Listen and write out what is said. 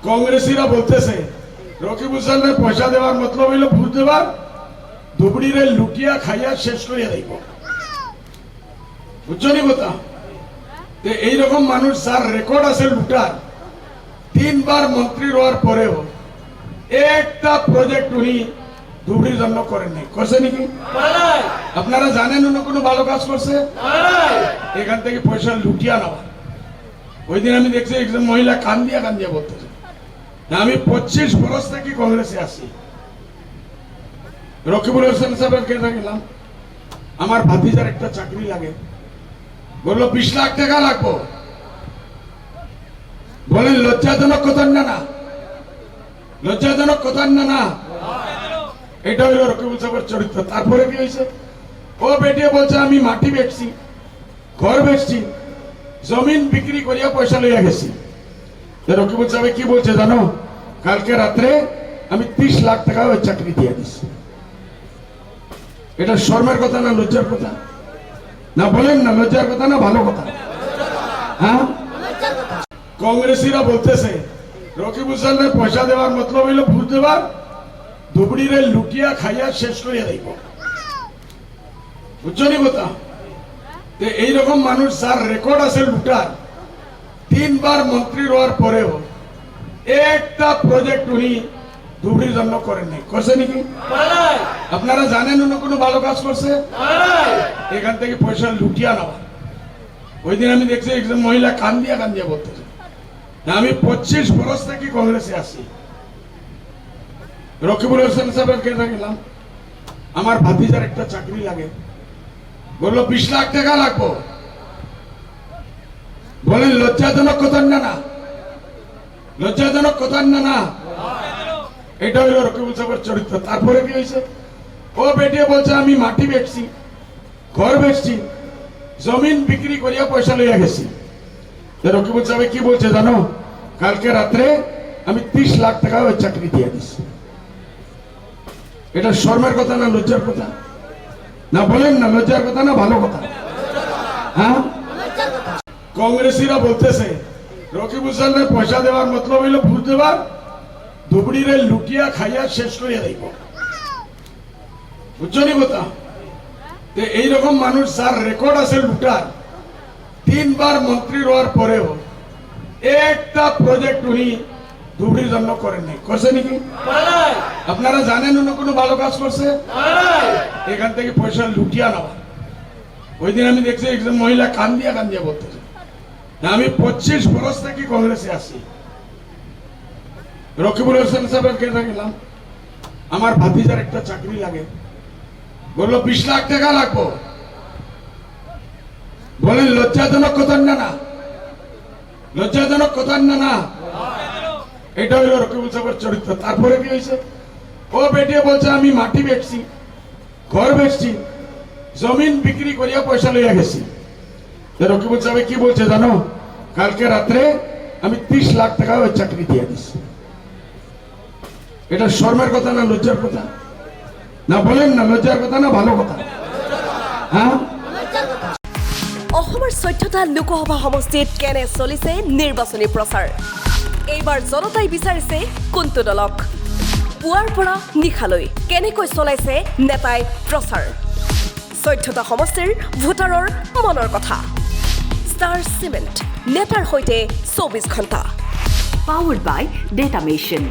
কংগ্রেসীরা বলতেছে রকিবুজ্জামানের পয়সা দেওয়ার মতলব হইল ভোট দেবার, ধুবড়িরে লুটিয়া খাইয়া শেষ করিয়া দেব। বুঝছনি কথা? এইরকম মানুষ যার রেকর্ড আছে লুটার, 3 বার মন্ত্রী হওয়ার পরেও একটা প্রজেক্ট উনি ধুবড়ির জন্য করেন নাই। করছে নাকি? আপনারা জানেন উনি কোনো ভালো কাজ করছে? এখান থেকে পয়সা লুটিয়া নেওয়া। ওই দিন আমি দেখছি একজন মহিলা কান্দিয়া কান্দিয়া বলতেছে, আমি 25 বছর থেকে কংগ্রেসে আছি। রকিবুল হোসেন সাহেবের কেটে গেলাম, আমার ভাতিজার একটা চাকরি লাগে, বললো 20 লাখ টাকা লাগবো। বলেন লজ্জাজনক কথা না? লজ্জাজনক কথা না? এটা হইল রকিবুল সাহেবের চরিত্র। তারপরে কি হয়েছে? ও বেটিয়ে বলছে আমি মাটি বেচছি, ঘর বেচছি, জমিন বিক্রি করিয়া পয়সা লইয়া গেছি। রকিবুল সাহেব কি বলছে জানো? কালকে রাত্রে আমি 30 লাখ টাকা ওই চাকরি দিয়ে দিচ্ছি। এটা শর্মের কথা না লজ্জার কথা? না বলেন না, লজ্জার কথা না ভালো কথা? হ্যাঁ, কংগ্রেসীরা বলতেছে রকিবুজ্জামানের পয়সা দেওয়ার মতলব হইল ভোট দেবার, ধুবড়িরে লুটিয়া খাইয়া শেষ করিয়া দেব। বুঝছনি কথা? এইরকম মানুষ যার রেকর্ড আছে লুটার, 3 বার মন্ত্রী হওয়ার পরেও একটা প্রজেক্ট উনি ধুবড়ির জন্য করেন নাই। করছে নাকি? আপনারা জানেন উনি কোনো ভালো কাজ করছে? এখান থেকে পয়সা লুটিয়া নেওয়া। ওই দিন আমি দেখছি একজন মহিলা কান্দিয়া কান্দিয়া বলতেছে, আমি 25 বছর থেকে কংগ্রেসে আছি। রকিবুল হোসেন সাহেবের কেটে গেলাম, আমার ভাতিজার একটা চাকরি লাগে, বললো 20 লাখ টাকা লাগবো। বলেন লজ্জাজনক কথা না? লজ্জাজনক কথা না? এটা হইল রকিবুল সাহেবের চরিত্র। তারপরে কি হয়েছে? ও বেটিয়ে বলছে আমি মাটি বেচছি, ঘর বেচছি, জমিন বিক্রি করিয়া পয়সা লইয়া গেছি। রকিবুল সাহেব কি বলছে জানো? কালকে রাত্রে আমি 30 লাখ টাকা ওই চাকরি দিয়ে দিচ্ছি। এটা শর্মের কথা না লজ্জার কথা? না বলেন না, লজ্জার কথা না ভালো কথা? হ্যাঁ, কংগ্রেসীরা বলতেছে রকিবুজ্জামানের পয়সা দেওয়ার মতলব হইল ভোট দেবার, ধুবড়িরে লুটিয়া খাইয়া শেষ করিয়া দেব। বুঝছনি কথা? এইরকম মানুষ যার রেকর্ড আছে লুটার, 3 বার মন্ত্রী হওয়ার পরেও একটা প্রজেক্ট উনি ধুবড়ির জন্য করেন নাই। করছে নাকি? আপনারা জানেন উনি কোনো ভালো কাজ করছে? এখান থেকে পয়সা লুটিয়া নেওয়া। ওই দিন আমি দেখছি একজন মহিলা কান্দিয়া কান্দিয়া বলতেছে, আমি 25 বছর থেকে কংগ্রেসে আছি। রকিবুল হোসেন সাহেবের কেটে গেলাম, আমার ভাতিজার একটা চাকরি লাগে, বললো 20 লাখ টাকা লাগবো। বলেন লজ্জাজনক কথা না? লজ্জাজনক কথা না? এটা হইল রকিবুল সাহেবের চরিত্র। তারপরে কি হয়েছে? ও বেটিয়ে বলছে আমি মাটি বেচছি, ঘর বেচছি, জমিন বিক্রি করিয়া পয়সা লইয়া গেছি। রকিবুল সাহেব কি বলছে জানো? কালকে রাত্রে আমি 30 লাখ টাকা ওই চাকরি দিয়ে দিচ্ছি। এটা শর্মের কথা না লজ্জার কথা? না বলেন না, লজ্জার কথা না ভালো কথা? হ্যাঁ, অসমৰ 14টা লোকসভা সমষ্টিত কেনে চলিছে নিৰ্বাচনী প্ৰচাৰ। এইবাৰ জনতাই বিচাৰিছে কোনটো দলক। পুৱাৰ পৰা নিশালৈ কেনেকৈ চলাইছে নেতাই প্ৰচাৰ। 14টা সমষ্টিৰ ভোটাৰৰ মনৰ কথা। ষ্টাৰ চিমেণ্ট, নেতাৰ সৈতে 24 ঘণ্টা। Powered by Data Mission.